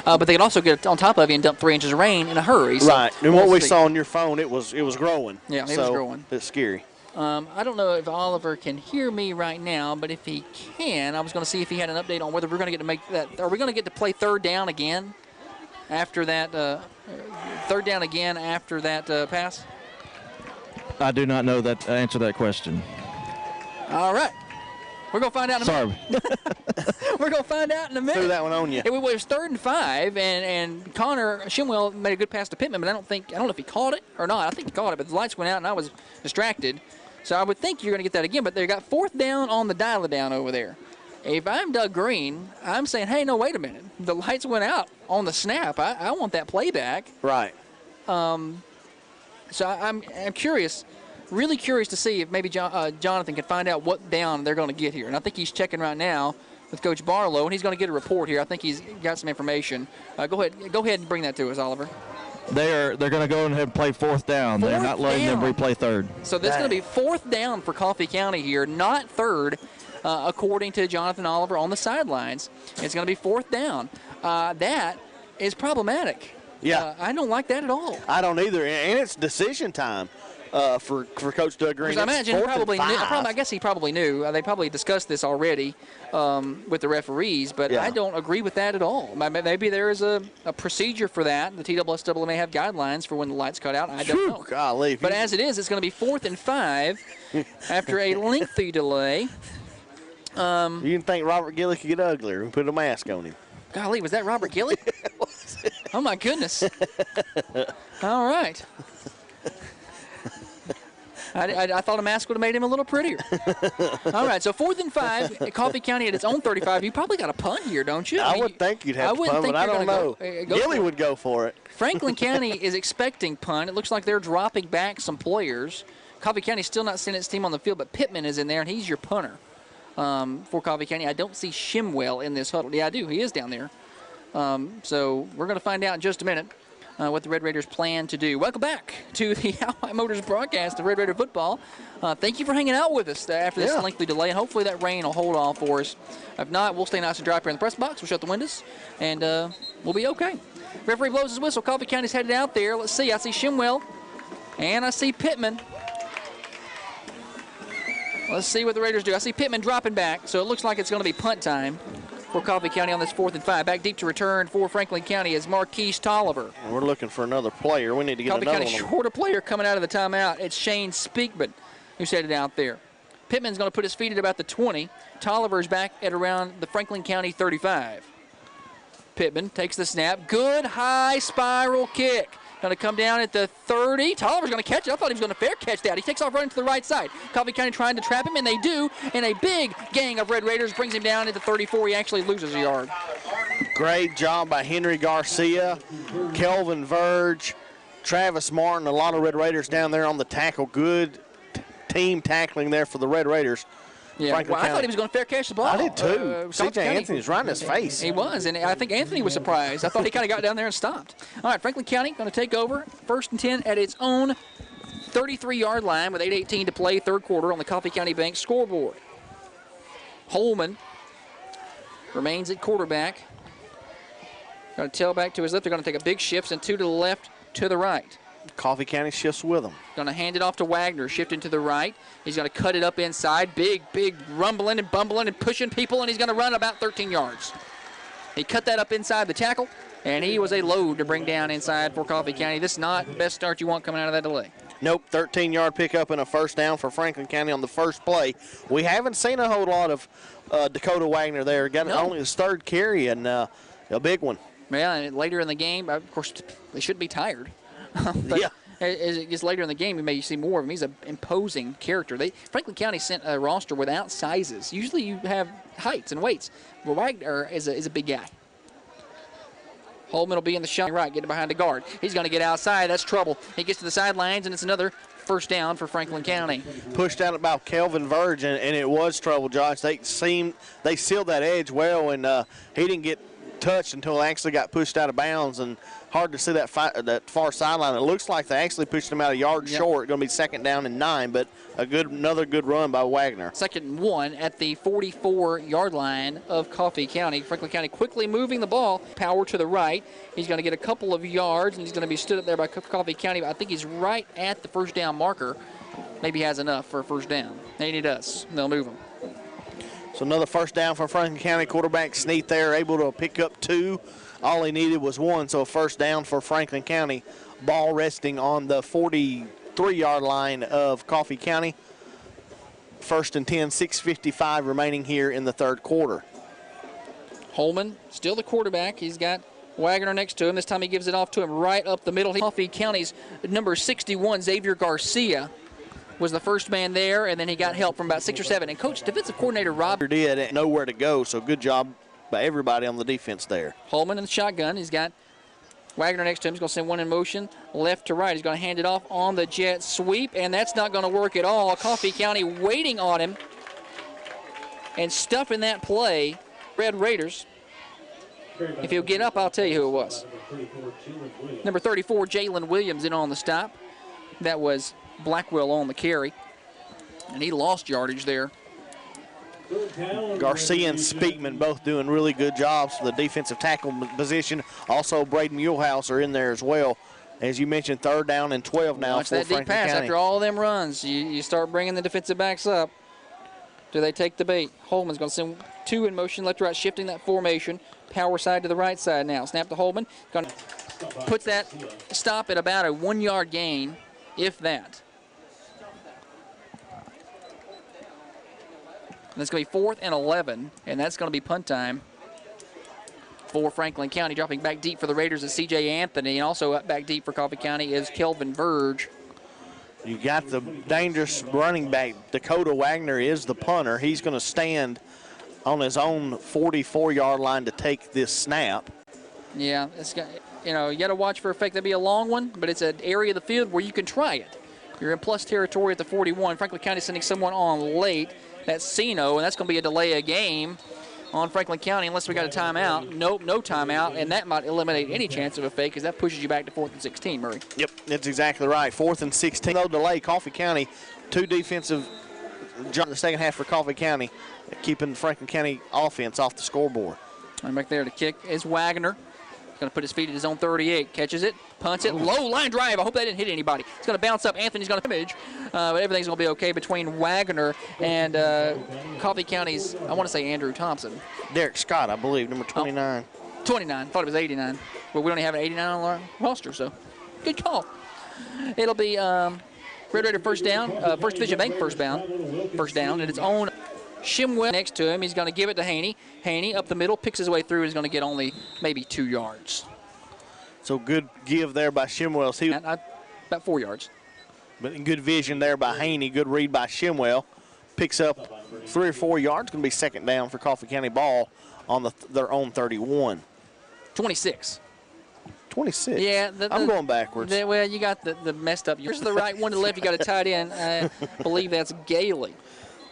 but they could also get on top of you and dump 3 inches of rain in a hurry. So right. And what we saw on your phone, it was growing. Yeah, it was growing. It's scary. I don't know if Oliver can hear me right now, but if he can, I was going to see if he had an update on whether we're going to get to make that. Are we going to get to play third down again after that? Third down again after that pass? I do not know that answer to that question. All right. We're going to find out in a Sorry. We're going to find out in a minute. Threw that one on you. It was 3rd and 5, and Connor Shimwell made a good pass to Pittman, but I don't know if he caught it or not. I think he caught it, but the lights went out, and I was distracted. So I would think you're going to get that again, but they got 4th down on the dial-it-down over there. If I'm Doug Green, I'm saying, hey, no, wait a minute. The lights went out on the snap. I want that playback. Right. So I'm curious, really curious to see if maybe Jonathan can find out what down they're going to get here. And I think he's checking right now with Coach Barlow, and he's going to get a report here. I think he's got some information. Go ahead and bring that to us, Oliver. They're going to go ahead and play 4th down. They're not letting them replay 3rd. So this is going to be 4th down for Coffee County here, not 3rd, according to Jonathan Oliver on the sidelines. It's going to be 4th down. That is problematic. Yeah. I don't like that at all. I don't either. And it's decision time for Coach Doug Green. I imagine he probably knew. I guess he probably knew. They probably discussed this already with the referees, but I don't agree with that at all. Maybe there is a procedure for that. The TSSAA may have guidelines for when the lights cut out. I don't know. Golly, but as it is, it's going to be 4th and 5 after a lengthy delay. You didn't think Robert Gilly could get uglier and put a mask on him. Golly, was that Robert Gilly? Oh, my goodness. All right. I thought a mask would have made him a little prettier. All right, so 4th and 5, Coffee County at its own 35. You probably got a punt here, don't you? I would think you'd have to punt, but I don't know. Gilly would go for it. Franklin County is expecting punt. It looks like they're dropping back some players. Coffee County's still not sending its team on the field, but Pittman is in there, and he's your punter for Coffee County. I don't see Shimwell in this huddle. Yeah, I do. He is down there. So we're going to find out in just a minute what the Red Raiders plan to do. Welcome back to the Alpine Motors broadcast of Red Raider football. Thank you for hanging out with us after this lengthy delay, and hopefully that rain will hold off for us. If not, we'll stay nice and dry here in the press box. We'll shut the windows, and we'll be okay. Referee blows his whistle. Coffee County's headed out there. Let's see. I see Shimwell, and I see Pittman. Let's see what the Raiders do. I see Pittman dropping back, so it looks like it's going to be punt time for Coffee County on this 4th and 5. Back deep to return for Franklin County is Marquise Tolliver. And we're looking for another player. We need to get Coffee another County one. short a player coming out of the timeout. It's Shane Speakman who's headed out there. Pittman's going to put his feet at about the 20. Tolliver's back at around the Franklin County 35. Pittman takes the snap. Good high spiral kick. Going to come down at the 30. Tolliver's going to catch it. I thought he was going to fair catch that. He takes off running to the right side. Coffee County trying to trap him, and they do. And a big gang of Red Raiders brings him down at the 34. He actually loses a yard. Great job by Henry Garcia, Kelvin Verge, Travis Martin, a lot of Red Raiders down there on the tackle. Good team tackling there for the Red Raiders. Yeah, well, I thought he was going to fair catch the ball. I did too. C.J. Anthony was right in his face. He was, and I think Anthony was surprised. I thought he kind of got down there and stopped. All right, Franklin County going to take over 1st and 10 at its own 33-yard line with 8:18 to play, 3rd quarter on the Coffee County Bank scoreboard. Holman remains at quarterback. Going to tail back to his left. They're going to take a big shift and 2 to the left, to the right. Coffee County shifts with them. Going to hand it off to Wagner, shifting to the right. He's going to cut it up inside. Big rumbling and bumbling and pushing people, and he's going to run about 13 yards. He cut that up inside the tackle, and he was a load to bring down inside for Coffee County. This is not the best start you want coming out of that delay. Nope, 13-yard pickup and a 1st down for Franklin County on the first play. We haven't seen a whole lot of Dakota Wagner there. Got only his 3rd carry and a big one. Yeah, and later in the game, of course, they should be tired. Yeah. As it gets later in the game, you may see more of him. He's an imposing character. Franklin County sent a roster without sizes. Usually you have heights and weights. Well, Wagner is a big guy. Holman will be in the shot right, getting behind the guard. He's going to get outside. That's trouble. He gets to the sidelines, and it's another 1st down for Franklin County. Pushed out about Kelvin Verge, and it was trouble, Josh. They sealed that edge well, and he didn't get touched until it actually got pushed out of bounds, and hard to see that far sideline. It looks like they actually pushed him out a yard short. Going to be 2nd down and 9, but another good run by Wagner. 2nd and 1 at the 44-yard line of Coffee County. Franklin County quickly moving the ball, power to the right. He's going to get a couple of yards, and he's going to be stood up there by Coffee County. I think he's right at the first down marker. Maybe he has enough for a first down. And he does. They'll move him. So another first down for Franklin County. Quarterback Sneath there, able to pick up 2. All he needed was 1, so a first down for Franklin County. Ball resting on the 43-yard line of Coffee County. 1st and 10, 6:55 remaining here in the 3rd quarter. Holman, still the quarterback. He's got Wagner next to him. This time he gives it off to him right up the middle. Coffee County's number 61, Xavier Garcia, was the first man there, and then he got help from about 6 or 7. And Coach, defensive coordinator Rob did know where to go, so good job by everybody on the defense there. Holman in the shotgun. He's got Wagner next to him. He's going to send one in motion, left to right. He's going to hand it off on the jet sweep, and that's not going to work at all. Coffee County waiting on him and stuffing that play. Red Raiders. If he'll get up, I'll tell you who it was. Number 34, Jalen Williams in on the stop. That was Blackwell on the carry, and he lost yardage there. Garcia and Speakman both doing really good jobs for the defensive tackle position. Also, Braden Mulehouse are in there as well. As you mentioned, 3rd down and 12 now Watch for that deep Franklin pass. County. After all of them runs, you start bringing the defensive backs up. Do they take the bait? Holman's going to send 2 in motion, left to right, shifting that formation. Power side to the right side now. Snap to Holman. Going to put that stop at about a 1-yard gain, if that. And it's going to be 4th and 11, and that's going to be punt time for Franklin County. Dropping back deep for the Raiders is C.J. Anthony, and also up back deep for Coffee County is Kelvin Verge. You got the dangerous running back. Dakota Wagner is the punter. He's going to stand on his own 44-yard line to take this snap. Yeah, it's got, you got to watch for effect. That'd be a long one, but it's an area of the field where you can try it. You're in plus territory at the 41. Franklin County sending someone on late. That's Sino, and that's going to be a delay of game on Franklin County unless we got a timeout. Nope, no timeout, and that might eliminate any chance of a fake because that pushes you back to 4th and 16, Murray. Yep, that's exactly right. 4th and 16. No delay. Coffee County, 2 defensive jump in the second half for Coffee County, keeping Franklin County offense off the scoreboard. And back there to kick is Wagner. He's going to put his feet at his own 38. Catches it, punts it, low line drive. I hope that didn't hit anybody. It's going to bounce up. Anthony's going to image, but everything's going to be okay between Wagner and Coffee County's, I want to say Andrew Thompson. Derek Scott, I believe, number 29. 29. Thought it was 89. But we only have an 89 on our roster, so good call. It'll be Red Raider first down, First Division Bank first down, and its own. Shimwell next to him. He's going to give it to Haney. Haney up the middle, picks his way through. He's going to get only maybe 2 yards. So good give there by Shimwell. About 4 yards. But good vision there by Haney. Good read by Shimwell. Picks up 3 or 4 yards. Going to be 2nd down for Coffee County ball on their own 31. 26. 26? Yeah. I'm going backwards. Well, you got the messed up. Yours is the right one to the left. You got a tight end. I believe that's Gailey.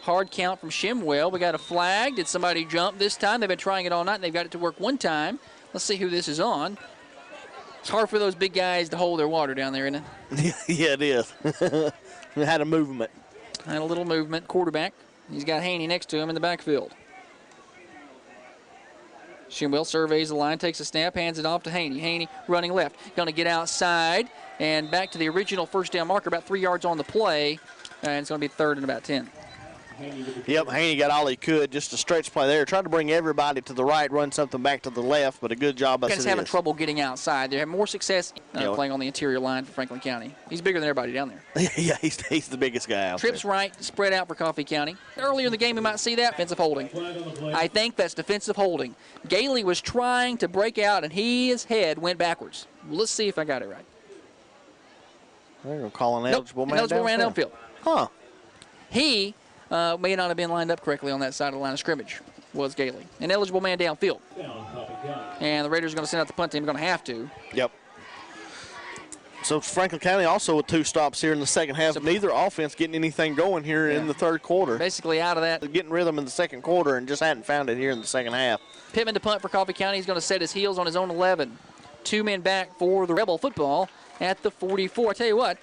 Hard count from Shimwell. We got a flag. Did somebody jump this time? They've been trying it all night, and they've got it to work one time. Let's see who this is on. It's hard for those big guys to hold their water down there, isn't it? Yeah, it is. It had a movement. Had a little movement. Quarterback. He's got Haney next to him in the backfield. Shimwell surveys the line, takes a snap, hands it off to Haney. Haney running left. Going to get outside and back to the original first down marker, about 3 yards on the play. And it's going to be 3rd and about 10. Yep, Haney got all he could, just a stretch play there. Tried to bring everybody to the right, run something back to the left, but a good job by He's having trouble getting outside. They have more success playing on the interior line for Franklin County. He's bigger than everybody down there. Yeah, he's the biggest guy out Trips there. right, spread out for Coffee County. Earlier in the game, we might see that defensive holding. I think that's defensive holding. Gailey was trying to break out, and his head went backwards. Let's see if I got it right. They're going to call an eligible man downfield. Huh. He may not have been lined up correctly on that side of the line of scrimmage, was Gailey. An eligible man downfield. And the Raiders are going to send out the punt team. They're going to have to. Yep. So Franklin County also with 2 stops here in the second half. So neither offense getting anything going here in the 3rd quarter. Basically out of that. They're getting rhythm in the 2nd quarter and just hadn't found it here in the 2nd half. Pittman to punt for Coffee County. He's going to set his heels on his own 11. 2 men back for the Rebel football at the 44. I tell you what,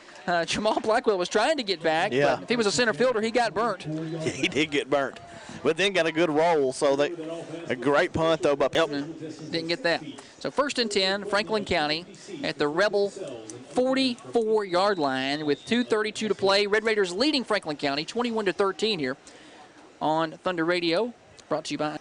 Jamal Blackwell was trying to get back, but if he was a center fielder, he got burnt. Yeah, he did get burnt. But then got a good roll, so a great punt, though. But didn't get that. So 1st and 10, Franklin County at the Rebel 44-yard line with 2:32 to play. Red Raiders leading Franklin County 21-13 here on Thunder Radio. Brought to you by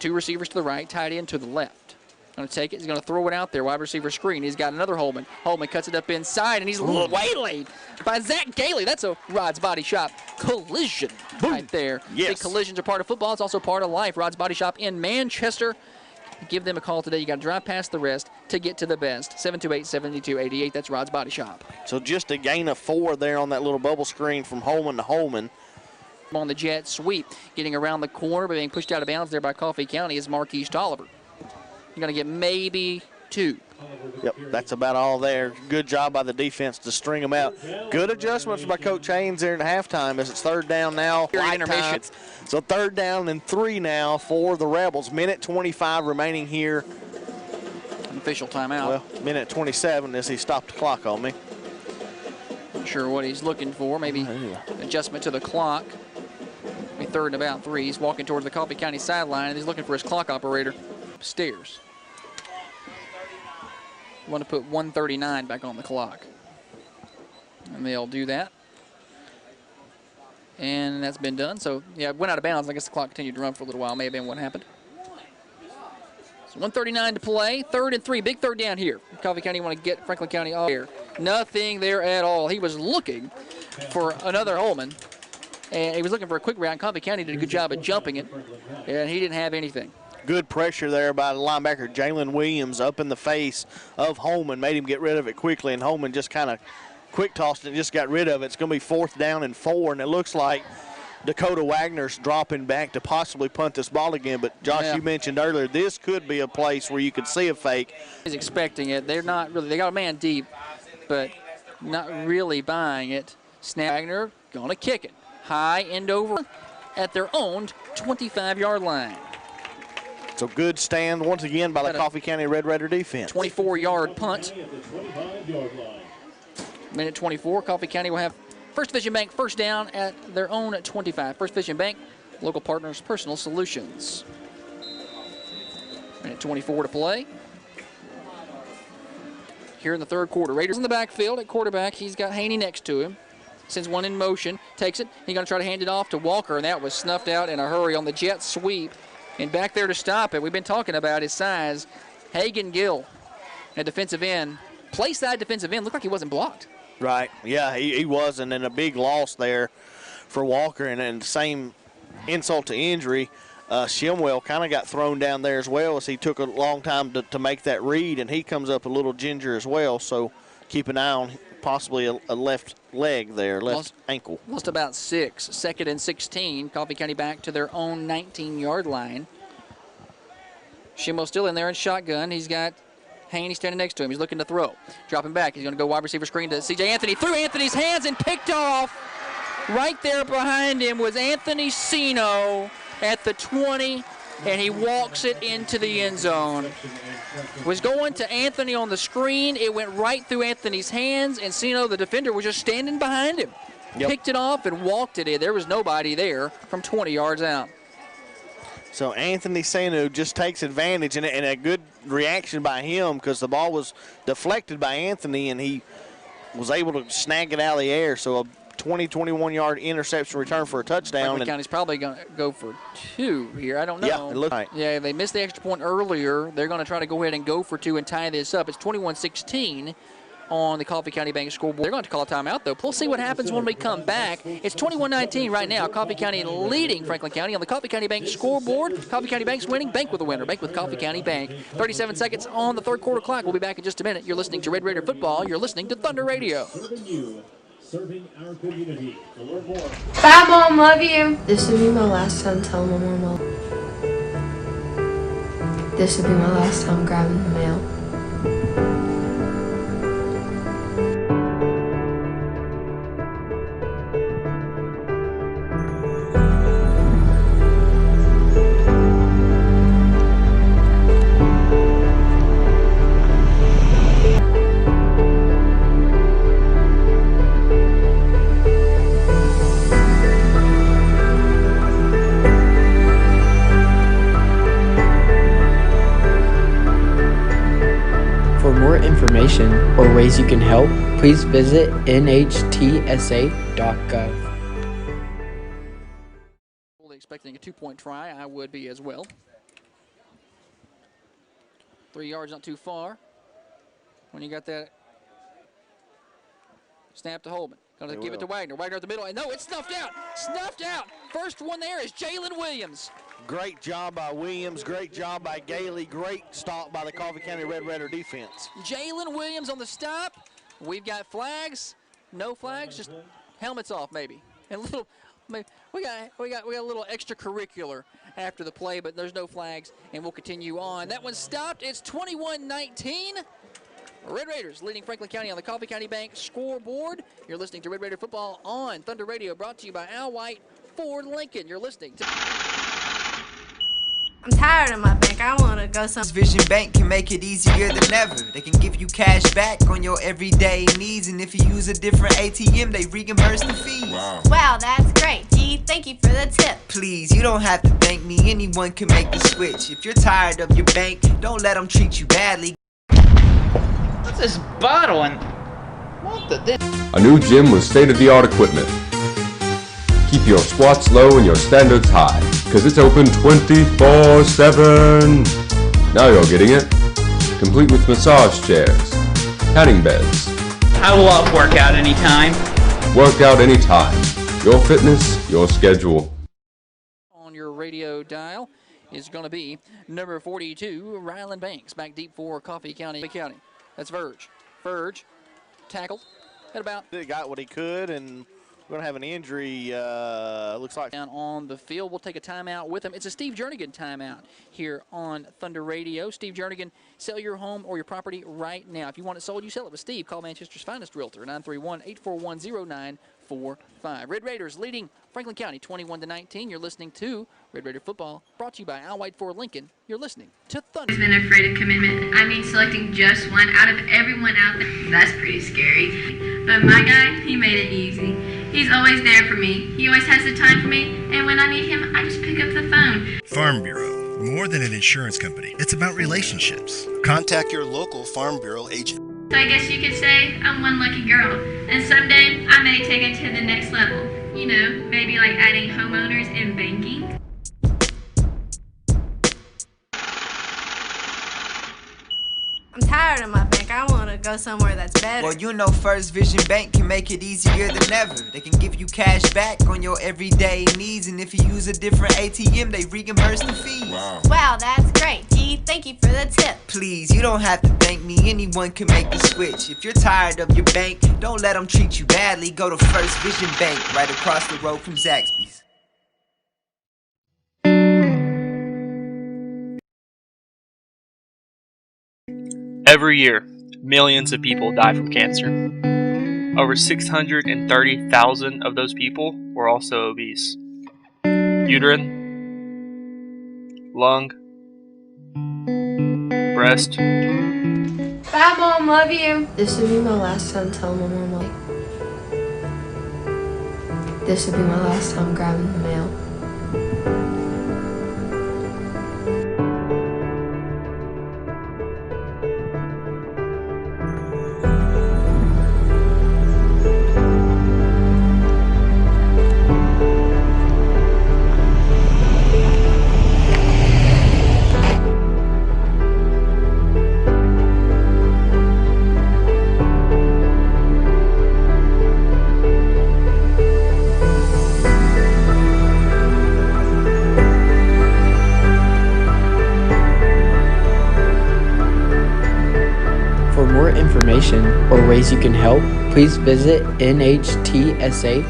2 receivers to the right, tight end to the left. Going to take it. He's going to throw it out there. Wide receiver screen. He's got another Holman. Holman cuts it up inside, and he's waylaid by Zach Gailey. That's a Rod's Body Shop collision right there. Yes. Big collisions are part of football. It's also part of life. Rod's Body Shop in Manchester. Give them a call today. You got to drive past the rest to get to the best. 728-7288. That's Rod's Body Shop. So just a gain of 4 there on that little bubble screen from Holman to Holman. On the jet sweep, getting around the corner, but being pushed out of bounds there by Coffee County is Marquise Tolliver. You're going to get maybe 2. Yep, that's about all there. Good job by the defense to string them out. Good adjustments by Coach Haynes there in halftime as it's 3rd down now. Intermission. So 3rd down and 3 now for the Rebels. Minute 25 remaining here. An official timeout. Well, minute 27 as he stopped the clock on me. Not sure what he's looking for. Maybe adjustment to the clock. 3rd and about 3. He's walking towards the Coffee County sideline, and he's looking for his clock operator upstairs. Want to put 1:39 back on the clock. And they'll do that. And that's been done. So, yeah, it went out of bounds. I guess the clock continued to run for a little while. May have been what happened. So 1:39 to play. 3rd and 3. Big 3rd down here. Coffee County want to get Franklin County off here. Nothing there at all. He was looking for another Holman. And he was looking for a quick route. Coffee County did a good job of jumping it. And he didn't have anything. Good pressure there by the linebacker, Jalen Williams, up in the face of Holman. Made him get rid of it quickly, and Holman just kind of quick tossed it and just got rid of it. It's going to be 4th down and 4, and it looks like Dakota Wagner's dropping back to possibly punt this ball again. But, Josh, you mentioned earlier, this could be a place where you could see a fake. He's expecting it. They're not really – they got a man deep, but not really buying it. Snap. Wagner going to kick it. High end over at their own 25-yard line. So good stand once again by the Coffee County Red Raider defense. 24-yard punt. Minute 24, Coffee County will have First Division Bank first down at their own 25. First Division Bank, local partners, personal solutions. Minute 24 to play. Here in the 3rd quarter. Raiders in the backfield at quarterback. He's got Haney next to him. Sends one in motion, takes it. He's going to try to hand it off to Walker, and that was snuffed out in a hurry on the jet sweep. And back there to stop it, we've been talking about his size. Hagen Gill, a defensive end. Play side defensive end. Looked like he wasn't blocked. Right. Yeah, he wasn't. And a big loss there for Walker. And then same insult to injury. Shimwell kind of got thrown down there as well as he took a long time to make that read. And he comes up a little ginger as well. So keep an eye on possibly a left leg there, left ankle. Lost about 6. 2nd and 16. Coffee County back to their own 19-yard line. Shimmo still in there in shotgun. He's got Haney standing next to him. He's looking to throw. Dropping back. He's going to go wide receiver screen to C.J. Anthony. Through Anthony's hands and picked off. Right there behind him was Anthony Sino at the 20, and he walks it into the end zone. Was going to Anthony on the screen. It went right through Anthony's hands, and Sino, the defender, was just standing behind him. Picked it off and walked it in. There was nobody there from 20 yards out. So Anthony Sino just takes advantage, and a good reaction by him because the ball was deflected by Anthony, and he was able to snag it out of the air. So a 21-yard interception return for a touchdown. Franklin County's probably going to go for 2 here. I don't know. Yeah, it looks right. Yeah, they missed the extra point earlier. They're going to try to go ahead and go for 2 and tie this up. It's 21-16 on the Coffee County Bank scoreboard. They're going to call a timeout, though. We'll see what happens when we come back. It's 21-19 right now. Coffee County leading Franklin County on the Coffee County Bank scoreboard. Coffee County Bank's winning. Bank with a winner. Bank with Coffee County Bank. 37 seconds on the 3rd quarter clock. We'll be back in just a minute. You're listening to Red Raider Football. You're listening to Thunder Radio. Serving our community. To learn more. Bye, Mom. Love you. This will be my last time telling my mom. This will be my last time grabbing the mail. information or ways you can help, please visit nhtsa.gov. Fully expecting a 2-point try. I would be as well. 3 yards, not too far. When you got that snap to Holman. Going to give it to Wagner. Wagner at the middle. And no, it's snuffed out. Snuffed out. First one there is Jalen Williams. Great job by Williams. Great job by Gailey. Great stop by the Coffee County Red Raider defense. Jalen Williams on the stop. We've got flags. No flags. Just helmets off, maybe. And a little. We got a little extracurricular after the play, but there's no flags, and we'll continue on. That one's stopped. It's 21-19. Red Raiders leading Franklin County on the Coffee County Bank scoreboard. You're listening to Red Raider Football on Thunder Radio, brought to you by Al White Ford Lincoln. You're listening to... I'm tired of my bank. I want to go Vision Bank can make it easier than ever. They can give you cash back on your everyday needs, and if you use a different ATM, they reimburse the fees. Wow, that's great. Gee, thank you for the tip. Please, you don't have to thank me. Anyone can make the switch. If you're tired of your bank, don't let them treat you badly. What's this bottle and what the? A new gym with state-of-the-art equipment. Keep your squats low and your standards high, because it's open 24/7. Now you're getting it. Complete with massage chairs, tanning beds. I will work out anytime. Work out anytime. Your fitness, your schedule. On your radio dial is going to be number 42, Ryland Banks, back deep for Coffee County. That's Verge. Verge tackled at about. He got what he could, and we're going to have an injury, looks like. Down on the field. We'll take a timeout with him. It's a Steve Jernigan timeout here on Thunder Radio. Steve Jernigan, sell your home or your property right now. If you want it sold, you sell it with Steve. Call Manchester's finest realtor, 931-841-0945. Red Raiders leading Franklin County 21-19. You're listening to Red Raider Football, brought to you by Al White Ford Lincoln. You're listening to Thunder. He's been afraid of commitment. I mean, selecting just one out of everyone out there. That's pretty scary. But my guy, he made it easy. He's always there for me. He always has the time for me, and when I need him, I just pick up the phone. Farm Bureau, more than an insurance company. It's about relationships. Contact your local Farm Bureau agent. So I guess you could say I'm one lucky girl, and someday I may take it to the next level. You know, maybe like adding homeowners and banking. I'm tired of my bank. I want to go somewhere that's better. Well, you know First Vision Bank can make it easier than ever. They can give you cash back on your everyday needs, and if you use a different ATM, they reimburse the fees. Wow, that's great. Gee, thank you for the tip. Please, you don't have to thank me. Anyone can make the switch. If you're tired of your bank, don't let them treat you badly. Go to First Vision Bank, right across the road from Zaxby's. Every year, millions of people die from cancer. Over 630,000 of those people were also obese. Uterine, lung, breast. Bye, Mom. Love you. This would be my last time telling my mom, like, this would be my last time grabbing the mail. Information or ways you can help, please visit nhtsa.gov.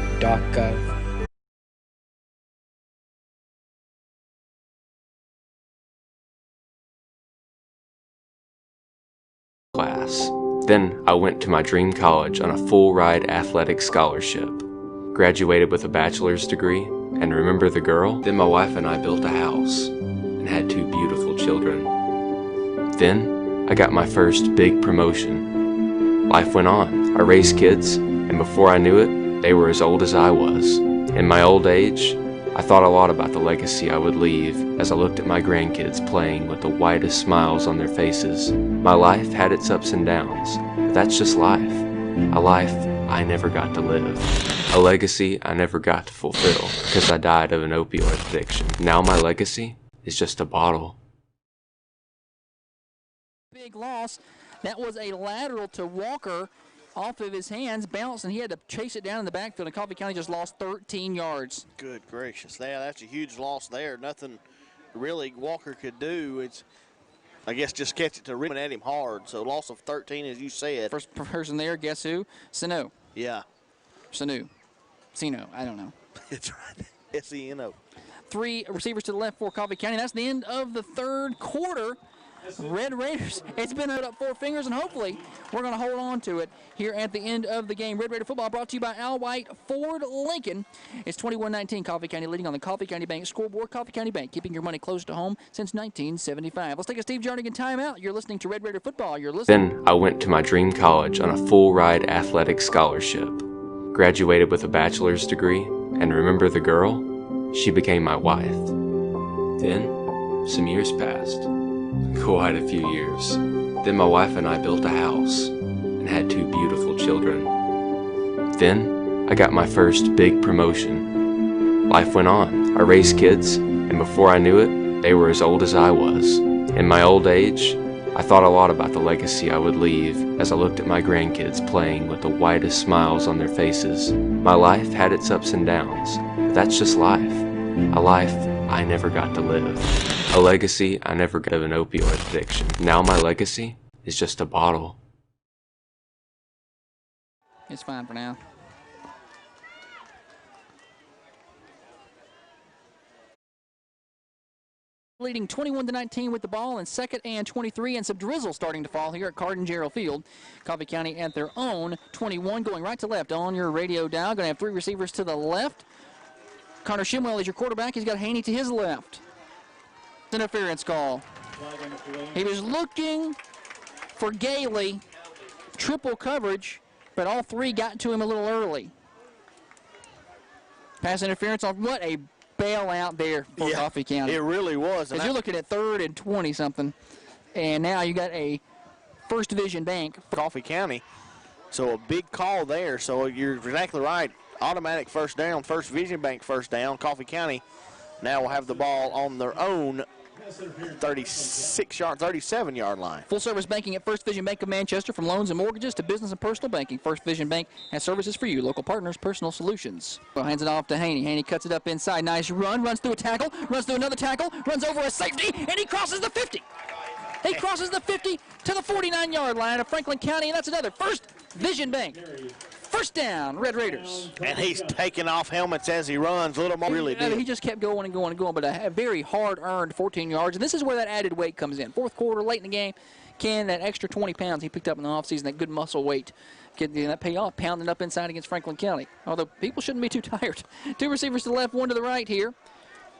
Class. Then I went to my dream college on a full-ride athletic scholarship. Graduated with a bachelor's degree, and remember the girl? Then my wife and I built a house and had 2 beautiful children. Then I got my first big promotion. Life went on. I raised kids, and before I knew it, they were as old as I was. In my old age, I thought a lot about the legacy I would leave as I looked at my grandkids playing with the widest smiles on their faces. My life had its ups and downs, but that's just life. A life I never got to live. A legacy I never got to fulfill because I died of an opioid addiction. Now my legacy is just a bottle. Big loss. That was a lateral to Walker off of his hands, bounced, and he had to chase it down in the backfield, and Coffee County just lost 13 yards. Good gracious. Yeah, that's a huge loss there. Nothing really Walker could do. It's, I guess, just catch it to rim at him hard. So loss of 13, as you said. First person there, guess who? Seno. Yeah. Seno, I don't know. It's right. S-E-N-O. 3 receivers to the left for Coffee County. That's the end of the third quarter. Red Raiders, it's been up 4 fingers, and hopefully we're going to hold on to it here at the end of the game. Red Raider football brought to you by Al White Ford Lincoln. It's 21-19, Coffee County leading on the Coffee County Bank scoreboard. Coffee County Bank, keeping your money close to home since 1975. Let's take a Steve Jernigan timeout. You're listening to Red Raider football. You're listening. Then I went to my dream college on a full-ride athletic scholarship. Graduated with a bachelor's degree, and remember the girl? She became my wife. Then, some years passed. Quite a few years. Then my wife and I built a house and had 2 beautiful children. Then I got my first big promotion. Life went on. I raised kids, and before I knew it, they were as old as I was. In my old age, I thought a lot about the legacy I would leave as I looked at my grandkids playing with the widest smiles on their faces. My life had its ups and downs, but that's just life. A life I never got to live. A legacy I never got of an opioid addiction. Now my legacy is just a bottle. It's fine for now. Leading 21-19 with the ball in 2nd and 23, and some drizzle starting to fall here at Cardin-Gerald Field. Coffee County at their own 21, going right to left on your radio dial. Going to have 3 receivers to the left. Connor Shimwell is your quarterback. He's got Haney to his left. Interference call. He was looking for Gailey, triple coverage, but all 3 got to him a little early. Pass interference on what a bailout there for Coffee County. It really was. As you're looking at 3rd and 20-something, and now you got a First Division bank for Coffee County. So a big call there. So you're exactly right. Automatic first down, First Division bank first down. Coffee County now will have the ball on their own 37-yard line. Full service banking at First Vision Bank of Manchester. From loans and mortgages to business and personal banking, First Vision Bank has services for you. Local partners, personal solutions. Well, hands it off to Haney. Haney cuts it up inside. Nice run. Runs through a tackle. Runs through another tackle. Runs over a safety, and he crosses the 50. He crosses the 50 to the 49-yard line of Franklin County, and that's another First Vision Bank. First down, Red Raiders. And he's taking off helmets as he runs. A little more really did. He just kept going and going and going, but a very hard-earned 14 yards. And this is where that added weight comes in. 4th quarter, late in the game, that extra 20 pounds he picked up in the offseason, that good muscle weight, getting that pay off, pounding up inside against Franklin County. Although people shouldn't be too tired. 2 receivers to the left, 1 to the right here.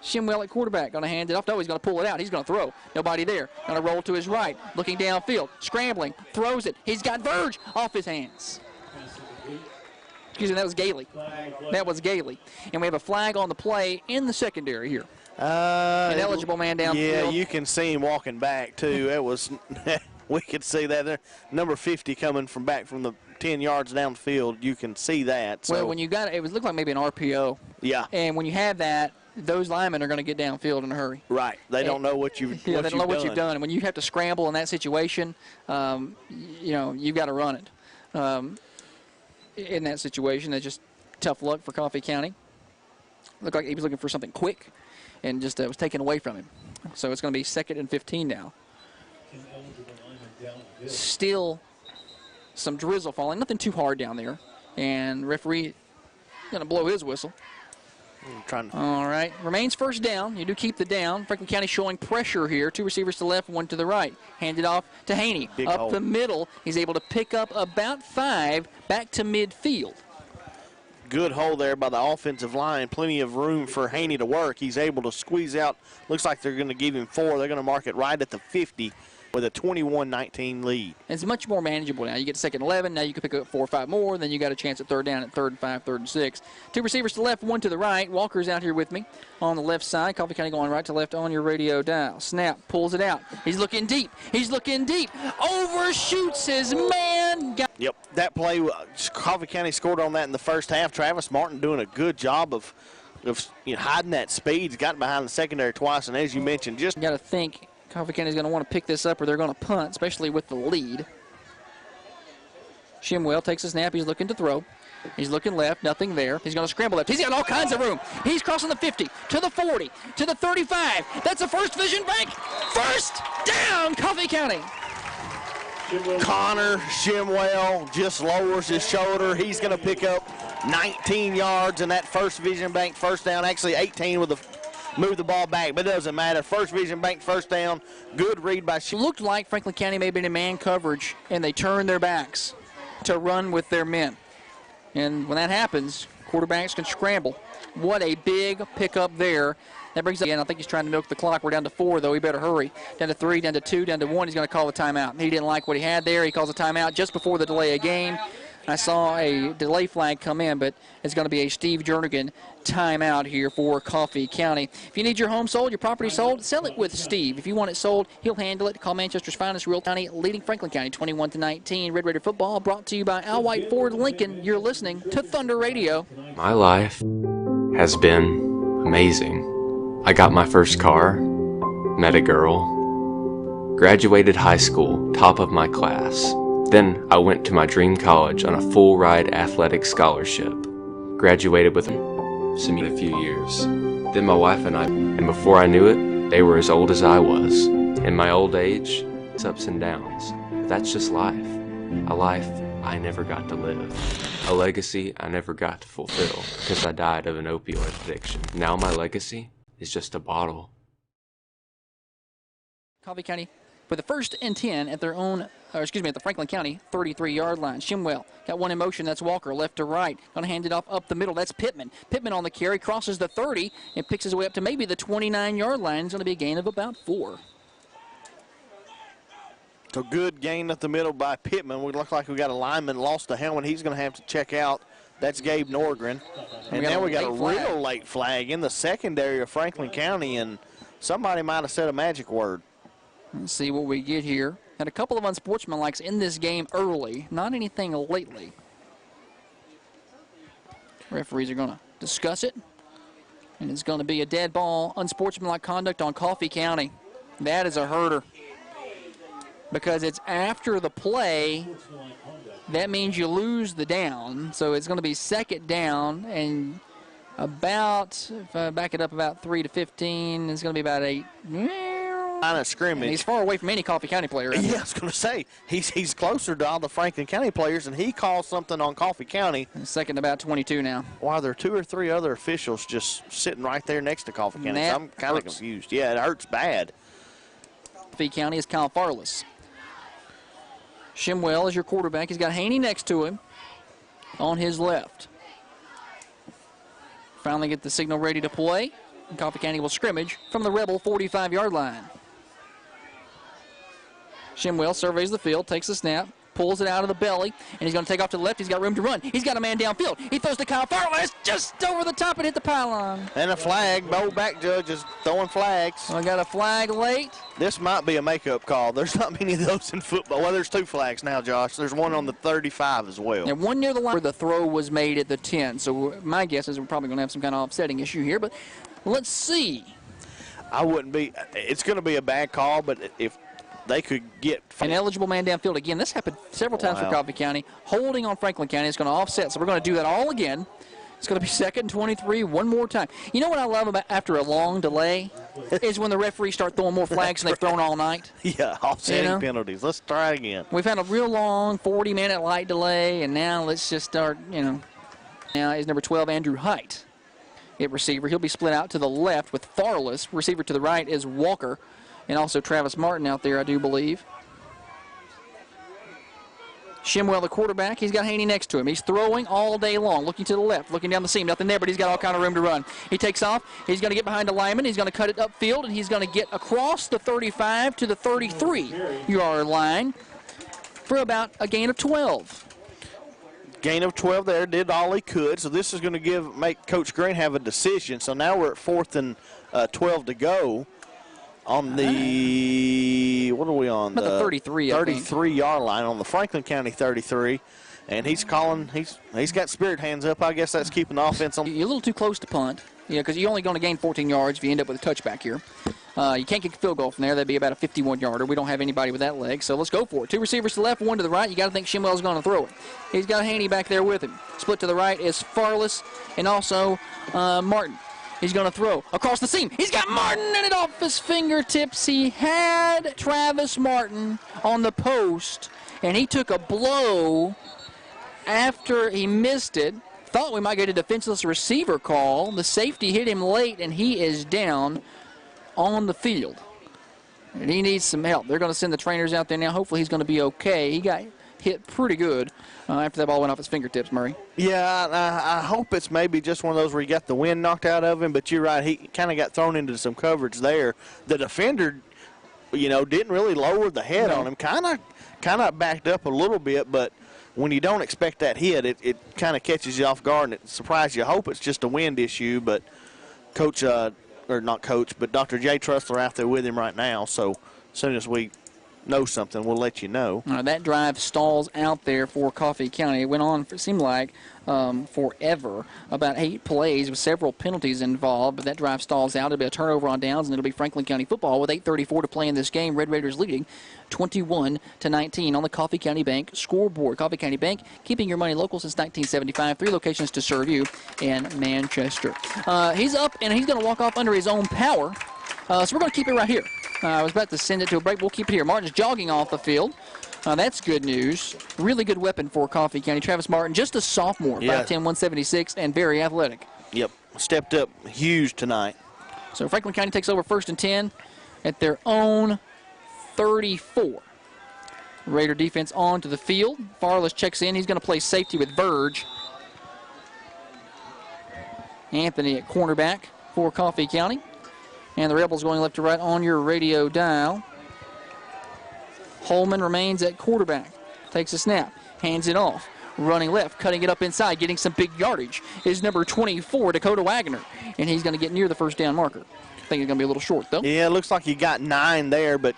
Shimwell at quarterback, going to hand it off. No, he's going to pull it out. He's going to throw. Nobody there. Going to roll to his right, looking downfield, scrambling, throws it. He's got Verge off his hands. Excuse me, that was Gailey. That was Gailey. And we have a flag on the play in the secondary here. An eligible man downfield. Yeah, you can see him walking back, too. It was, we could see that there. Number 50 coming from back from the 10 yards downfield. You can see that. So. Well, when you got it, looked like maybe an RPO. Yeah. And when you have that, those linemen are going to get downfield in a hurry. Right. They don't know what you've they don't know what you've done. And when you have to scramble in that situation, you've got to run it. In that situation, that's just tough luck for Coffee County. Looked like he was looking for something quick, and just was taken away from him. So it's going to be 2nd and 15 now. Still some drizzle falling. Nothing too hard down there. And referee going to blow his whistle. All right. Remains first down. You do keep the down. Franklin County showing pressure here. 2 receivers to the left, 1 to the right. Handed off to Haney. Up the middle. He's able to pick up about 5 back to midfield. Good hole there by the offensive line. Plenty of room for Haney to work. He's able to squeeze out. Looks like they're going to give him 4. They're going to mark it right at the 50. with a 21-19 lead. It's much more manageable now. You get second 11. Now you can pick up 4 or 5 more. Then you got a chance at third down at 3rd and 5, 3rd and 6. 2 receivers to the left, 1 to the right. Walker's out here with me on the left side. Coffee County going right to left on your radio dial. Snap, pulls it out. He's looking deep. He's looking deep. Overshoots his man. Yep, that play, Coffee County scored on that in the first half. Travis Martin doing a good job of hiding that speed. He's got behind the secondary twice, and as you mentioned, just got to think Coffee County's going to want to pick this up or they're going to punt, especially with the lead. Shimwell takes a snap. He's looking to throw. He's looking left. Nothing there. He's going to scramble left. He's got all kinds of room. He's crossing the 50, to the 40, to the 35. That's a First Vision Bank. First down, Coffee County. Connor Shimwell just lowers his shoulder. He's going to pick up 19 yards in that First Vision Bank first down. Actually 18 with the move the ball back, but it doesn't matter. First Vision Bank first down. Good read by Shimwell. Looked like Franklin County may have been in man coverage, and they turned their backs to run with their men. And when that happens, quarterbacks can scramble. What a big pickup there. That brings up again. I think he's trying to milk the clock. We're down to 4, though. He better hurry. Down to 3, down to 2, down to 1. He's going to call a timeout. He didn't like what he had there. He calls a timeout just before the delay of game. I saw a delay flag come in, but it's going to be a Steve Jernigan timeout here for Coffee County. If you need your home sold, your property sold, sell it with Steve. If you want it sold, he'll handle it. Call Manchester's finest Real County, leading Franklin County 21-19. Red Raider football brought to you by Al White Ford Lincoln. You're listening to Thunder Radio. My life has been amazing. I got my first car, met a girl, graduated high school, top of my class. Then I went to my dream college on a full-ride athletic scholarship. Graduated with some in a few years. Then my wife and before I knew it, they were as old as I was. In my old age, it's ups and downs. But that's just life. A life I never got to live. A legacy I never got to fulfill because I died of an opioid addiction. Now my legacy is just a bottle. Coffee County for the 1st and 10 at their own, at the Franklin County 33-yard line. Shimwell got one in motion. That's Walker, left to right. Going to hand it off up the middle. That's Pittman. Pittman on the carry, crosses the 30, and picks his way up to maybe the 29-yard line. It's going to be a gain of about 4. So good gain up the middle by Pittman. We look like we got a lineman lost a helmet. He's going to have to check out. That's Gabe Norgren. And now we got a real late flag in the secondary of Franklin County, and somebody might have said a magic word. Let's see what we get here. Had a couple of unsportsmanlikes in this game early, not anything lately. Referees are going to discuss it, and it's going to be a dead ball, unsportsmanlike conduct on Coffee County. That is a herder because it's after the play. That means you lose the down, so it's going to be 2nd down, and about, if I back it up about 3 to 15, it's going to be about 8. Line of scrimmage. And he's far away from any Coffee County player. Yeah, I was going to say, he's closer to all the Franklin County players, and he calls something on Coffee County. And 2nd about 22 now. Why, there are 2 or 3 other officials just sitting right there next to Coffee County. So I'm kind of confused. Yeah, it hurts bad. Coffee County is Kyle Farless. Shimwell is your quarterback. He's got Haney next to him on his left. Finally get the signal ready to play. And Coffee County will scrimmage from the Rebel 45-yard line. Shimwell surveys the field, takes the snap, pulls it out of the belly, and he's going to take off to the left. He's got room to run. He's got a man downfield. He throws to Kyle Farless just over the top and hit the pylon. And a flag. Bold back judge is throwing flags. I got a flag late. This might be a makeup call. There's not many of those in football. Well, there's 2 flags now, Josh. There's one on the 35 as well. And one near the line where the throw was made at the 10. So my guess is we're probably going to have some kind of offsetting issue here. But let's see. I wouldn't be. It's going to be a bad call, but if they could get an eligible man downfield again. This happened several times for Coffee County. Holding on Franklin County is going to offset, so we're going to do that all again. It's going to be 2nd and 23 one more time. You know what I love about after a long delay is when the referees start throwing more flags than they've thrown all night. Yeah, offsetting penalties. Let's try it again. We've had a real long 40-minute light delay, and now let's just start, Now is number 12, Andrew Height, at receiver. He'll be split out to the left with Farless. Receiver to the right is Walker. And also Travis Martin out there, I do believe. Shimwell, the quarterback, he's got Haney next to him. He's throwing all day long, looking to the left, looking down the seam. Nothing there, but he's got all kind of room to run. He takes off. He's going to get behind a lineman. He's going to cut it upfield, and he's going to get across the 35 to the 33-yard line for about a gain of 12. Gain of 12 there, did all he could. So this is going to make Coach Green have a decision. So now we're at 4th and 12 to go on the, what are we on? About the 33, 33-yard line on the Franklin County 33. And he's calling, he's got spirit hands up. I guess that's keeping the offense on. You're a little too close to punt, because you're only going to gain 14 yards if you end up with a touchback here. You can't kick a field goal from there. That'd be about a 51-yarder. We don't have anybody with that leg, so let's go for it. 2 receivers to the left, 1 to the right. You got to think Shimwell's going to throw it. He's got Haney back there with him. Split to the right is Farless and also Martin. He's going to throw across the seam. He's got Martin and it off his fingertips. He had Travis Martin on the post, and he took a blow after he missed it. Thought we might get a defenseless receiver call. The safety hit him late, and he is down on the field. And he needs some help. They're going to send the trainers out there now. Hopefully he's going to be okay. He got hit pretty good after that ball went off his fingertips, Murray. Yeah, I hope it's maybe just one of those where he got the wind knocked out of him, but you're right. He kind of got thrown into some coverage there. The defender, didn't really lower the head on him. Kind of backed up a little bit, but when you don't expect that hit, it kind of catches you off guard and it surprises you. I hope it's just a wind issue, but Coach or not Coach, but Dr. Jay Trussler out there with him right now. So as soon as we know something, we'll let you know. That drive stalls out there for Coffee County. It went on, it seemed like, forever. About 8 plays with several penalties involved, but that drive stalls out. It'll be a turnover on downs, and it'll be Franklin County football with 8:34 to play in this game. Red Raiders leading 21-19 on the Coffee County Bank scoreboard. Coffee County Bank, keeping your money local since 1975. 3 locations to serve you in Manchester. He's up, and he's going to walk off under his own power. So we're going to keep it right here. I was about to send it to a break. We'll keep it here. Martin's jogging off the field. That's good news. Really good weapon for Coffee County. Travis Martin, just a sophomore, 5'10", 176, and very athletic. Yep, stepped up huge tonight. So Franklin County takes over 1st and 10 at their own 34. Raider defense on to the field. Farless checks in. He's going to play safety with Verge. Anthony at cornerback for Coffee County. And the Rebels going left to right on your radio dial. Holman remains at quarterback. Takes a snap. Hands it off. Running left. Cutting it up inside. Getting some big yardage is number 24, Dakota Wagner. And he's going to get near the first down marker. I think he's going to be a little short, though. Yeah, it looks like he got 9 there, but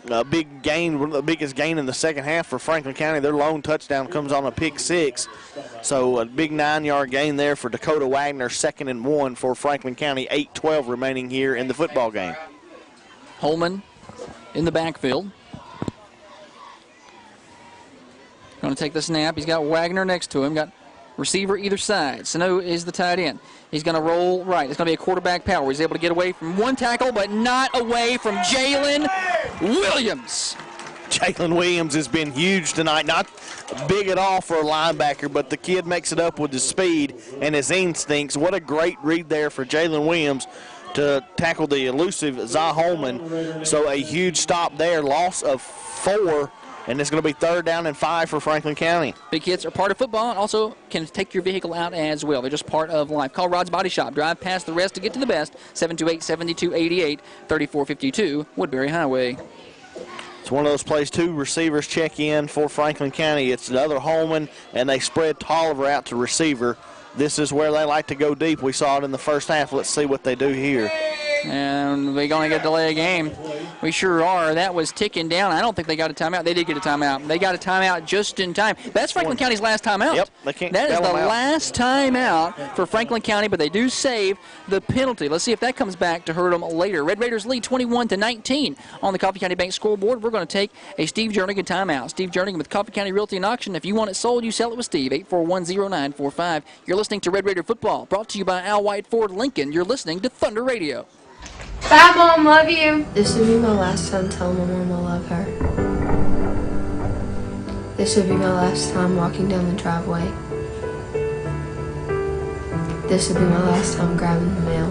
a big gain, one of the biggest gain in the second half for Franklin County. Their lone touchdown comes on a pick 6. So a big 9-yard gain there for Dakota Wagner, 2nd and 1 for Franklin County. 8:12 remaining here in the football game. Holman in the backfield. Going to take the snap. He's got Wagner next to him. Got receiver either side. Sano is the tight end. He's going to roll right. It's going to be a quarterback power. He's able to get away from one tackle, but not away from Jalen Williams. Jalen Williams has been huge tonight. Not big at all for a linebacker, but the kid makes it up with his speed and his instincts. What a great read there for Jalen Williams to tackle the elusive Zah Holman. So a huge stop there. Loss of 4. And it's going to be 3rd down and 5 for Franklin County. Big hits are part of football and also can take your vehicle out as well. They're just part of life. Call Rod's Body Shop. Drive past the rest to get to the best. 728-7288, 3452 Woodbury Highway. It's one of those plays, 2 receivers check in for Franklin County. It's the other Holman, and they spread Tolliver out to receiver. This is where they like to go deep. We saw it in the first half. Let's see what they do here. And we're going to get delay a game. We sure are. That was ticking down. I don't think they got a timeout. They did get a timeout. They got a timeout just in time. That's Franklin County's last timeout. Yep. That is the last timeout for Franklin County, but they do save the penalty. Let's see if that comes back to hurt them later. Red Raiders lead 21-19 on the Coffee County Bank scoreboard. We're going to take a Steve Jernigan timeout. Steve Jernigan with Coffee County Realty and Auction. If you want it sold, you sell it with Steve. 8410945. You're listening to Red Raider Football, brought to you by Al White Ford Lincoln. You're listening to Thunder Radio. Bye, Mom. Love you. This would be my last time telling my mom I love her. This would be my last time walking down the driveway. This would be my last time grabbing the mail.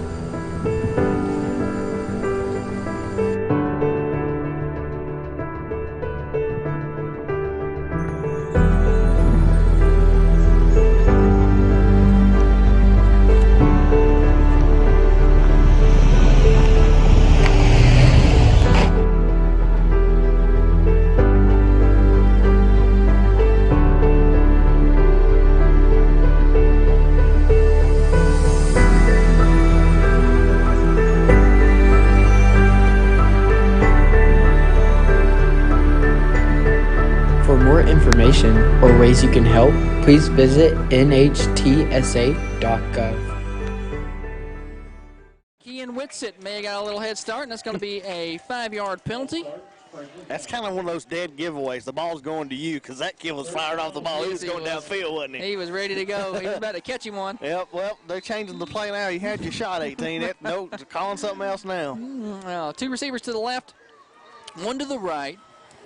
or ways you can help, please visit nhtsa.gov. Kean Whitsitt may have got a little head start, and that's going to be a 5-yard penalty. That's kind of one of those dead giveaways. The ball's going to you because that kid was fired off the ball. He was going downfield, wasn't he? He was ready to go. He was about to catch him one. Yep, well, they're changing the play now. You had your shot, 18. No, calling something else now. Well, 2 receivers to the left, 1 to the right.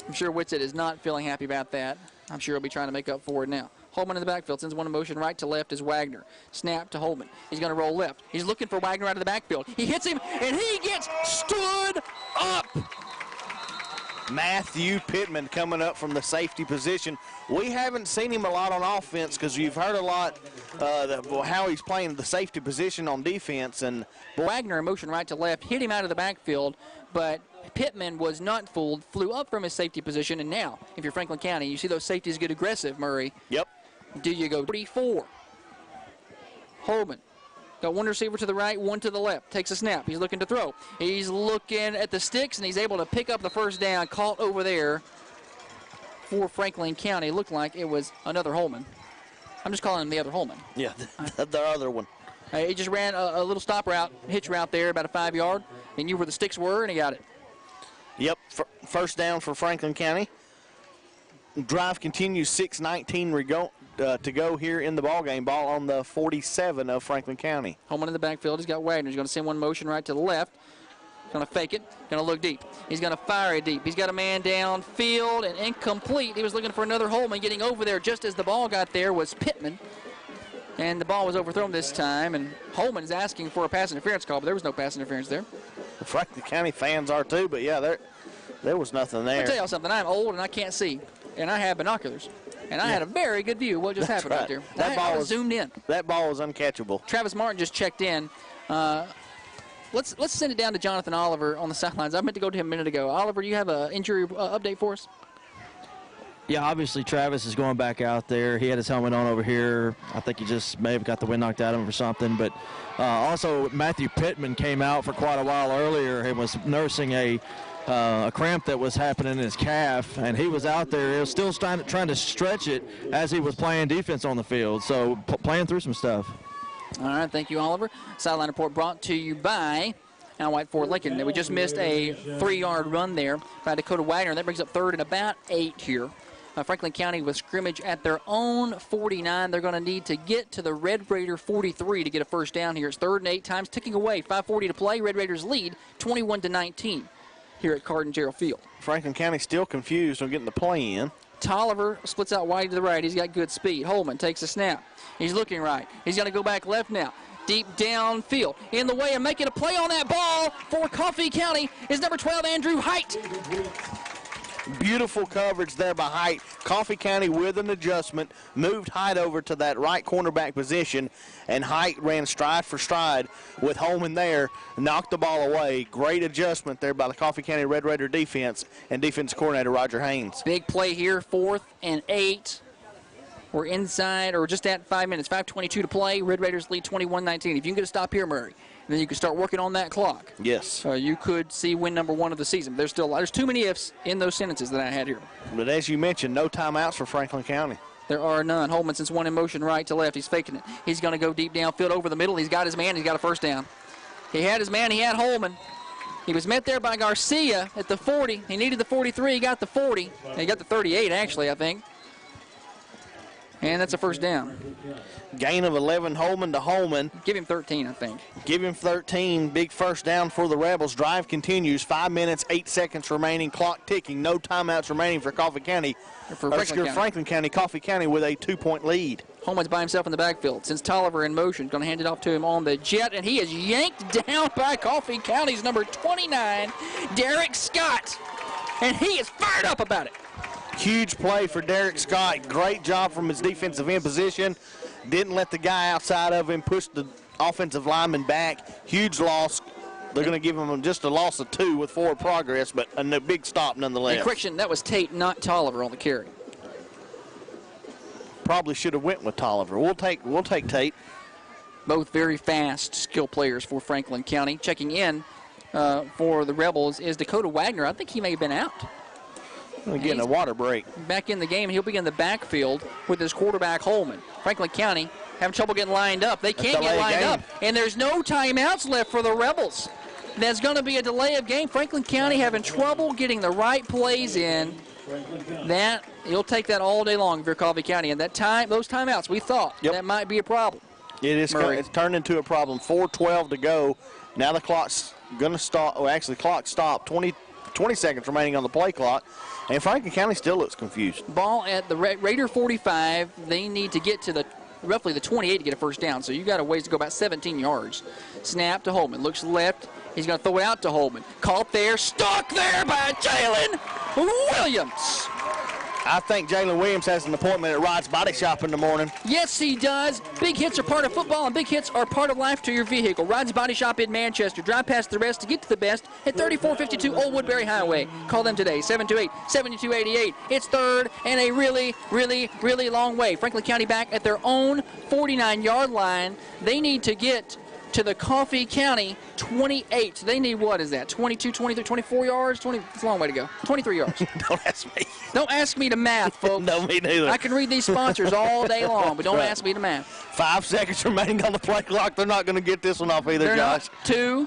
I'm sure Whitsitt is not feeling happy about that. I'm sure he'll be trying to make up for it now. Holman in the backfield, sends one in motion right to left is Wagner. Snap to Holman. He's going to roll left. He's looking for Wagner out of the backfield. He hits him, and he gets stood up. Matthew Pittman coming up from the safety position. We haven't seen him a lot on offense because you've heard a lot how he's playing the safety position on defense. And Wagner in motion right to left, hit him out of the backfield, but Pittman was not fooled, flew up from his safety position, and now, if you're Franklin County, you see those safeties get aggressive, Murray. Yep. Do you go 34? Holman. Got 1 receiver to the right, 1 to the left. Takes a snap. He's looking to throw. He's looking at the sticks, and he's able to pick up the first down. Caught over there for Franklin County. Looked like it was another Holman. I'm just calling him the other Holman. Yeah, the other one. He just ran a little stop route, hitch route there, about a 5-yard. He knew where the sticks were, and he got it. Yep, first down for Franklin County. Drive continues, 6:19 to go here in the ballgame. Ball on the 47 of Franklin County. Holman in the backfield. He's got Wagner. He's going to send one motion right to the left. Going to fake it. Going to look deep. He's going to fire it deep. He's got a man downfield and incomplete. He was looking for another Holman. Getting over there just as the ball got there was Pittman. And the ball was overthrown this time. And Holman's asking for a pass interference call, but there was no pass interference there. The Franklin County fans are too, but yeah, there was nothing there. I'll tell you something. I'm old and I can't see. And I have binoculars. And I had a very good view of what just happened right there. That ball was zoomed in. That ball was uncatchable. Travis Martin just checked in. Let's send it down to Jonathan Oliver on the sidelines. I meant to go to him a minute ago. Oliver, do you have an injury update for us? Yeah, obviously Travis is going back out there. He had his helmet on over here. I think he just may have got the wind knocked out of him or something. But also Matthew Pittman came out for quite a while earlier and was nursing a cramp that was happening in his calf, and he was out there. He was still trying to stretch it as he was playing defense on the field, so playing through some stuff. All right, thank you, Oliver. Sideline report brought to you by Al White Ford Lincoln. We just missed a 3-yard run there by Dakota Wagner. That brings up 3rd and about 8 here. Franklin County with scrimmage at their own 49. They're going to need to get to the Red Raider 43 to get a first down here. It's 3rd and 8, time's ticking away. 5:40 to play. Red Raiders lead 21-19. Here at Cardin-Gerald Field. Franklin County still confused on getting the play in. Tolliver splits out wide to the right. He's got good speed. Holman takes a snap. He's looking right. He's going to go back left now. Deep downfield. In the way of making a play on that ball for Coffee County is number 12, Andrew Height. Beautiful coverage there by Height. Coffee County with an adjustment, moved Height over to that right cornerback position, and Height ran stride for stride with Holman there, knocked the ball away. Great adjustment there by the Coffee County Red Raider defense and defense coordinator Roger Haynes. Big play here, 4th and 8. We're inside, or just at 5 minutes, 5:22 to play. Red Raiders lead 21-19. If you can get a stop here, Murray, then you can start working on that clock. Yes. You could see win number 1 of the season. There's too many ifs in those sentences that I had here. But as you mentioned, no timeouts for Franklin County. There are none. Holman sends one in motion right to left. He's faking it. He's going to go deep downfield over the middle. He's got his man. He's got a first down. He had his man. He had Holman. He was met there by Garcia at the 40. He needed the 43. He got the 40. He got the 38, actually, I think. And that's a first down. Gain of 11, Holman to Holman. Give him 13, I think. Give him 13. Big first down for the Rebels. Drive continues. 5 minutes, 8 seconds remaining. Clock ticking. No timeouts remaining for Coffee County. Franklin County. Coffee County with a 2-point lead. Holman's by himself in the backfield. Since Tolliver in motion, going to hand it off to him on the jet, and he is yanked down by Coffee County's number 29, Derek Scott. And he is fired up about it. Huge play for Derek Scott. Great job from his defensive end position. Didn't let the guy outside of him push the offensive lineman back. Huge loss. They're going to give him just a loss of 2 with forward progress, but a big stop nonetheless. And correction, that was Tate, not Tolliver on the carry. Probably should have went with Tolliver. We'll take Tate. Both very fast skill players for Franklin County. Checking in for the Rebels is Dakota Wagner. I think he may have been out. Getting a water break. Back in the game, he'll be in the backfield with his quarterback, Holman. Franklin County having trouble getting lined up. They can't get lined up, and there's no timeouts left for the Rebels. There's going to be a delay of game. Franklin County having trouble getting the right plays in. You'll take that all day long if you're Coffee County. And those timeouts, we thought that might be a problem. It is. It's turned into a problem. 4:12 to go. Now the clock's going to stop. Well, actually, the clock stopped. 20 seconds remaining on the play clock. And Franklin County still looks confused. Ball at the Raider 45. They need to get to roughly the 28 to get a first down. So you got a ways to go, about 17 yards. Snap to Holman. Looks left. He's going to throw it out to Holman. Caught there. Stuck there by Jalen Williams. I think Jalen Williams has an appointment at Rod's Body Shop in the morning. Yes, he does. Big hits are part of football, and big hits are part of life to your vehicle. Rod's Body Shop in Manchester. Drive past the rest to get to the best at 3452 Old Woodbury Highway. Call them today, 728-7288. It's third and a really, really, really long way. Franklin County back at their own 49-yard line. They need to get to the Coffee County 28. They need, what is that, 22, 23, 24 yards? It's a long way to go. 23 yards. Don't ask me. Don't ask me to math, folks. No, me neither. I can read these sponsors all day long, but don't ask me to math. 5 seconds remaining on the play clock. They're not going to get this one off either, Josh. 2,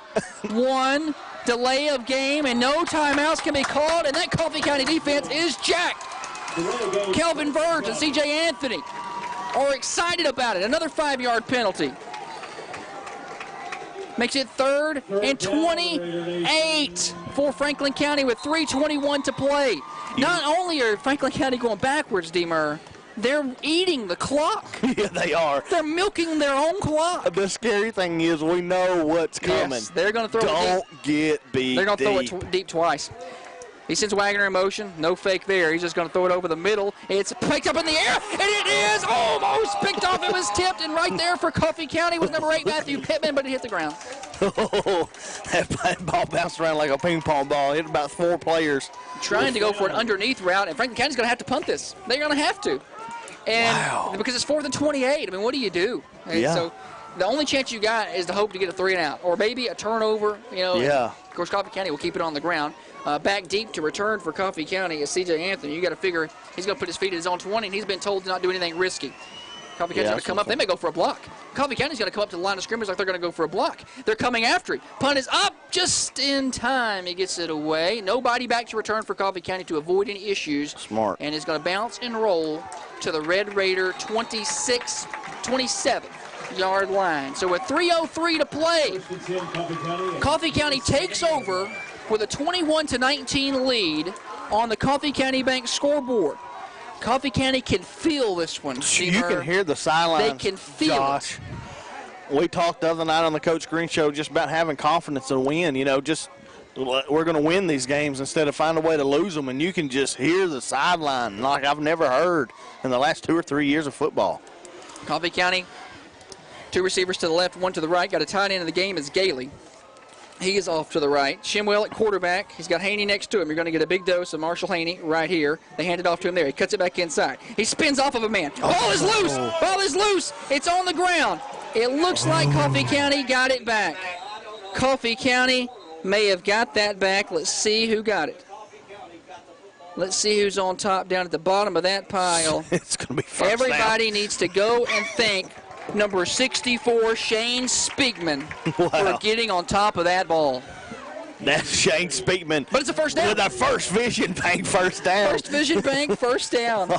1, delay of game, and no timeouts can be called, and that Coffee County defense is jacked. Kelvin Verge and C.J. Anthony are excited about it. Another 5-yard penalty. Makes it third and 28 for Franklin County with 3:21 to play. Not only are Franklin County going backwards, D-Murr, they're eating the clock. Yeah, they are. They're milking their own clock. The scary thing is we know what's coming. Yes, they're going to throw it deep. Don't get beat. They're going to throw it deep twice. He sends Wagner in motion. No fake there. He's just going to throw it over the middle. It's picked up in the air, and it is almost picked off. It was tipped, and right there for Coffee County was number 8, Matthew Pittman, but it hit the ground. Oh, that ball bounced around like a ping pong ball. Hit about 4 players. Trying to go for an underneath route, and Franklin County's going to have to punt this. They're going to have to. And because it's 4th and 28, I mean, what do you do? Yeah. So the only chance you got is to hope to get a 3 and out, or maybe a turnover. Yeah. Of course, Coffee County will keep it on the ground. Back deep to return for Coffee County is C.J. Anthony. You got to figure he's going to put his feet at his own 20, and he's been told to not do anything risky. Coffee County's going to come up. They may go for a block. Coffee County's going to come up to the line of scrimmage like they're going to go for a block. They're coming after it. Punt is up just in time. He gets it away. Nobody back to return for Coffee County to avoid any issues. Smart. And it's going to bounce and roll to the Red Raider 27-yard line. So with 3:03 to play, Coffee County takes over with a 21-19 lead on the Coffee County Bank scoreboard. Coffee County can feel this one. You can hear the sidelines. They can feel Josh. We talked the other night on the Coach Green Show just about having confidence to win. Just we're going to win these games instead of find a way to lose them. And you can just hear the sideline like I've never heard in the last 2 or 3 years of football. Coffee County, 2 receivers to the left, 1 to the right. Got a tight end of the game is Gailey. He is off to the right. Shimwell at quarterback. He's got Haney next to him. You're going to get a big dose of Marshall Haney right here. They hand it off to him there. He cuts it back inside. He spins off of a man. Ball is loose. Ball is loose. It's on the ground. It looks like Coffee County got it back. Coffee County may have got that back. Let's see who got it. Let's see who's on top down at the bottom of that pile. It's going to be first Everybody down. needs to go and thank number 64, Shane Speakman, for getting on top of that ball. That's Shane Speakman. But it's a first down. With a First Vision Bank first down. First Vision Bank first down.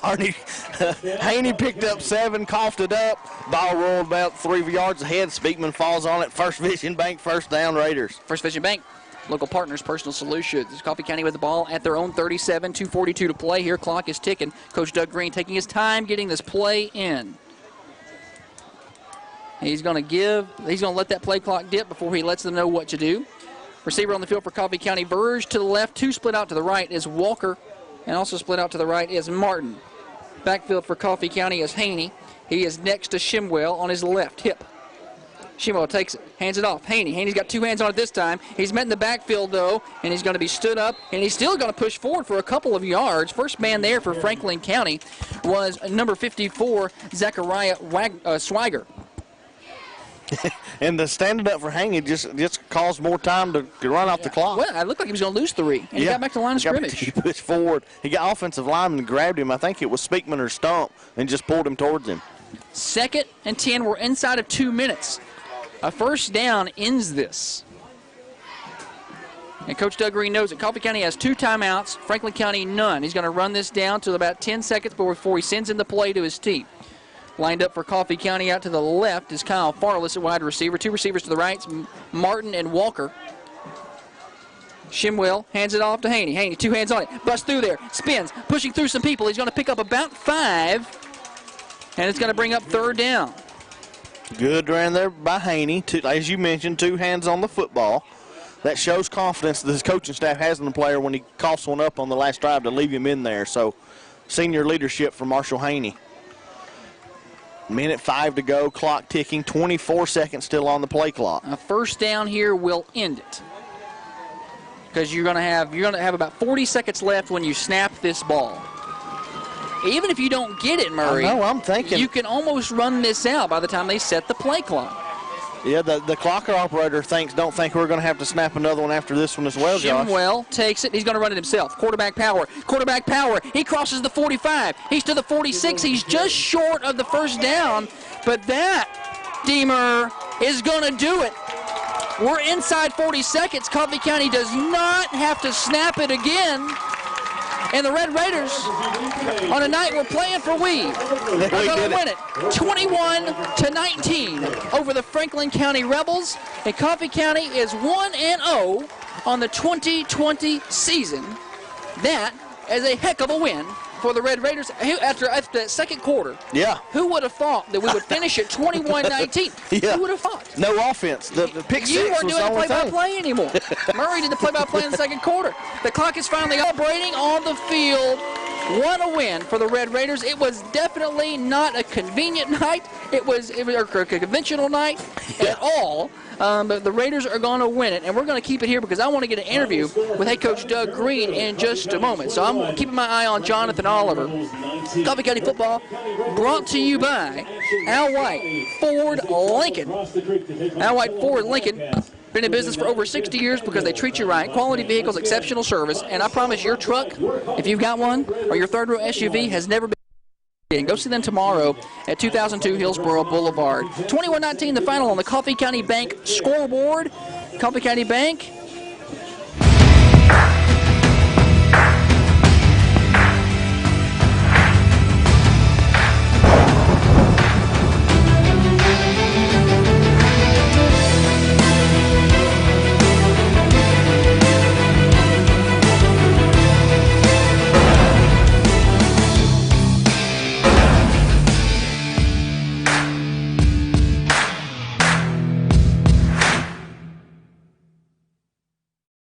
Haney picked up 7, coughed it up. Ball rolled about 3 yards ahead. Speakman falls on it. First Vision Bank first down, Raiders. First Vision Bank, local partners, personal solutions. Coffee County with the ball at their own 37, 2:42 to play here. Clock is ticking. Coach Doug Green taking his time getting this play in. He's going to let that play clock dip before he lets them know what to do. Receiver on the field for Coffee County, Verge to the left. 2 split out to the right is Walker, and also split out to the right is Martin. Backfield for Coffee County is Haney. He is next to Shimwell on his left hip. Shimwell takes it, hands it off. Haney's got 2 hands on it this time. He's met in the backfield, though, and he's going to be stood up, and he's still going to push forward for a couple of yards. First man there for Franklin County was number 54, Zachariah Swiger. And the standing up for Haney just caused more time to run off the clock. Well, it looked like he was going to lose 3, and he got back to the line of scrimmage. He pushed forward. He got offensive lineman and grabbed him. I think it was Speakman or Stump, and just pulled him towards him. 2nd and 10. We're inside of 2 minutes. A first down ends this. And Coach Doug Green knows that Coffee County has 2 timeouts, Franklin County none. He's going to run this down to about 10 seconds before he sends in the play to his team. Lined up for Coffee County out to the left is Kyle Farless at wide receiver. 2 receivers to the right, Martin and Walker. Shimwell hands it off to Haney. Haney, 2 hands on it. Busts through there. Spins. Pushing through some people. He's going to pick up about 5. And it's going to bring up 3rd down. Good ran there by Haney. As you mentioned, 2 hands on the football. That shows confidence that his coaching staff has in the player when he coughs one up on the last drive to leave him in there. So, senior leadership from Marshall Haney. 1:05 to go, clock ticking, 24 seconds still on the play clock. A first down here will end it. Because you're going to have about 40 seconds left when you snap this ball. Even if you don't get it, Murray, I know, I'm thinking you can almost run this out by the time they set the play clock. Yeah, the clocker operator don't think we're going to have to snap another one after this one as well, Josh. Shimwell takes it. He's going to run it himself. Quarterback power. Quarterback power. He crosses the 45. He's to the 46. He's just short of the first down. But that, Deemer, is going to do it. We're inside 40 seconds. Coffee County does not have to snap it again. And the Red Raiders, on a night we're playing for are going to win it 21-19 over the Franklin County Rebels. And Coffee County is 1-0 on the 2020 season. That is a heck of a win for the Red Raiders after the second quarter. Yeah. Who would have thought that we would finish at 21-19? Yeah. Who would have thought? No offense. The pick six You weren't was doing the only play-by-play anymore. Murray did the play-by-play in the second quarter. The clock is finally operating on the field. What a win for the Red Raiders. It was definitely not a convenient night. It was a conventional night at all. But the Raiders are going to win it, and we're going to keep it here because I want to get an interview with head coach Doug Green in just a moment. So I'm keeping my eye on Jonathan Oliver. Coffee County football brought to you by Al White Ford Lincoln. Al White Ford Lincoln. Been in business for over 60 years because they treat you right. Quality vehicles, exceptional service, and I promise your truck, if you've got one, or your third-row SUV has never been. And go see them tomorrow at 2002 Hillsboro Boulevard. 21-19 the final on the Coffee County Bank scoreboard. Coffee County Bank